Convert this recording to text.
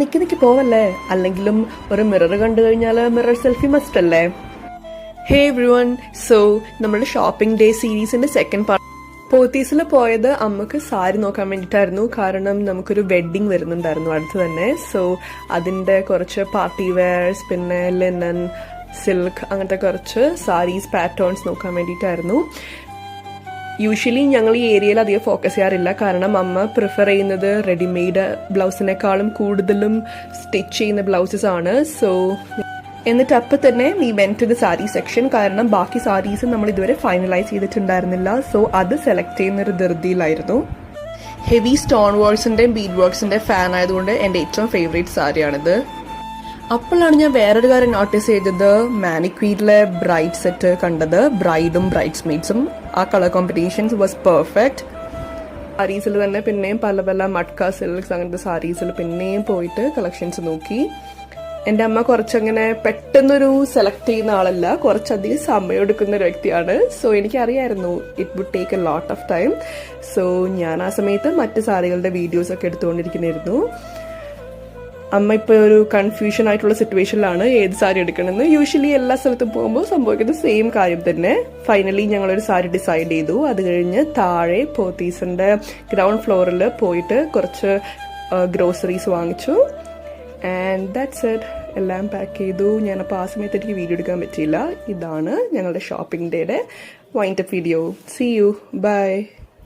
നിക്ക് പോവല്ലേ, അല്ലെങ്കിലും ഒരു മിറർ കണ്ടു കഴിഞ്ഞാൽ മിറർ സെൽഫി മസ്റ്റ് അല്ലേ. ഹേ എവ്രിവൺ, സോ നമ്മുടെ ഷോപ്പിംഗ് ഡേ സീരീസിന്റെ സെക്കൻഡ് പാർട്ട്. പോത്തീസിൽ പോയത് അമ്മക്ക് സാരി നോക്കാൻ വേണ്ടിയിട്ടായിരുന്നു. കാരണം നമുക്കൊരു വെഡ്ഡിങ് വരുന്നുണ്ടായിരുന്നു അടുത്ത് തന്നെ. സോ അതിന്റെ കുറച്ച് പാർട്ടി വെയർസ്, പിന്നെ ലിനൻ, സിൽക്ക്, അങ്ങനത്തെ കുറച്ച് സാരീസ് പാറ്റേൺസ് നോക്കാൻ വേണ്ടിയിട്ടായിരുന്നു. യൂഷ്വലി ഞങ്ങൾ ഈ ഏരിയയിൽ അധികം ഫോക്കസ് ചെയ്യാറില്ല. കാരണം അമ്മ പ്രിഫർ ചെയ്യുന്നത് റെഡിമെയ്ഡ് ബ്ലൗസിനേക്കാളും കൂടുതലും സ്റ്റിച്ച് ചെയ്യുന്ന ബ്ലൗസസ് ആണ്. സോ എന്നിട്ട് അപ്പം തന്നെ we went to the sari section. കാരണം ബാക്കി സാരീസ് നമ്മൾ ഇതുവരെ ഫൈനലൈസ് ചെയ്തിട്ടുണ്ടായിരുന്നില്ല. സോ അത് സെലക്ട് ചെയ്യുന്നൊരു ധൃതിയിലായിരുന്നു. ഹെവി സ്റ്റോൺ വർക്സിന്റെയും ബീഡ് വർക്സിന്റെയും ഫാൻ ആയതുകൊണ്ട് എൻ്റെ ഏറ്റവും ഫേവറേറ്റ് സാരിയാണിത്. അപ്പോഴാണ് ഞാൻ വേറൊരു കാര്യം നോട്ടീസ് ചെയ്തത്. മാനിക്വീറിലെ ബ്രൈഡ് സെറ്റ് കണ്ടത്. ബ്രൈഡും ബ്രൈഡ്സ് മെയ്ഡ്സും ആ കളർ കോമ്പിനേഷൻസ് വാസ് പെർഫെക്റ്റ്. സാരീസിൽ തന്നെ പിന്നെയും പല പല മട്ക സിൽക്സ് അങ്ങനത്തെ സാരീസിൽ പിന്നെയും പോയിട്ട് കളക്ഷൻസ് നോക്കി. എൻ്റെ അമ്മ കുറച്ചങ്ങനെ പെട്ടെന്നൊരു സെലക്ട് ചെയ്യുന്ന ആളല്ല, കുറച്ചധികം സമയം എടുക്കുന്ന ഒരു വ്യക്തിയാണ്. സോ എനിക്കറിയായിരുന്നു it would take a lot of time. So ഞാൻ ആ സമയത്ത് മറ്റ് സാരികളുടെ വീഡിയോസൊക്കെ എടുത്തുകൊണ്ടിരിക്കുന്നായിരുന്നു. അമ്മ ഇപ്പോൾ ഒരു കൺഫ്യൂഷൻ ആയിട്ടുള്ള സിറ്റുവേഷനിലാണ് ഏത് സാരി എടുക്കണമെന്ന്. യൂഷ്വലി എല്ലാ സ്ഥലത്തും പോകുമ്പോൾ സംഭവിക്കുന്ന സെയിം കാര്യം തന്നെ. ഫൈനലി ഞങ്ങളൊരു സാരി ഡിസൈഡ് ചെയ്തു. അത് കഴിഞ്ഞ് താഴെ പോത്തീസിൻ്റെ ഗ്രൗണ്ട് ഫ്ലോറിൽ പോയിട്ട് കുറച്ച് ഗ്രോസറീസ് വാങ്ങിച്ചു. And that's it. എല്ലാം പാക്ക് ചെയ്തു. ഞാനപ്പോൾ ആ സമയത്ത് എനിക്ക് വീഡിയോ എടുക്കാൻ പറ്റിയില്ല. ഇതാണ് ഞങ്ങളുടെ ഷോപ്പിംഗ് ഡേയുടെ wind up video. See you, by.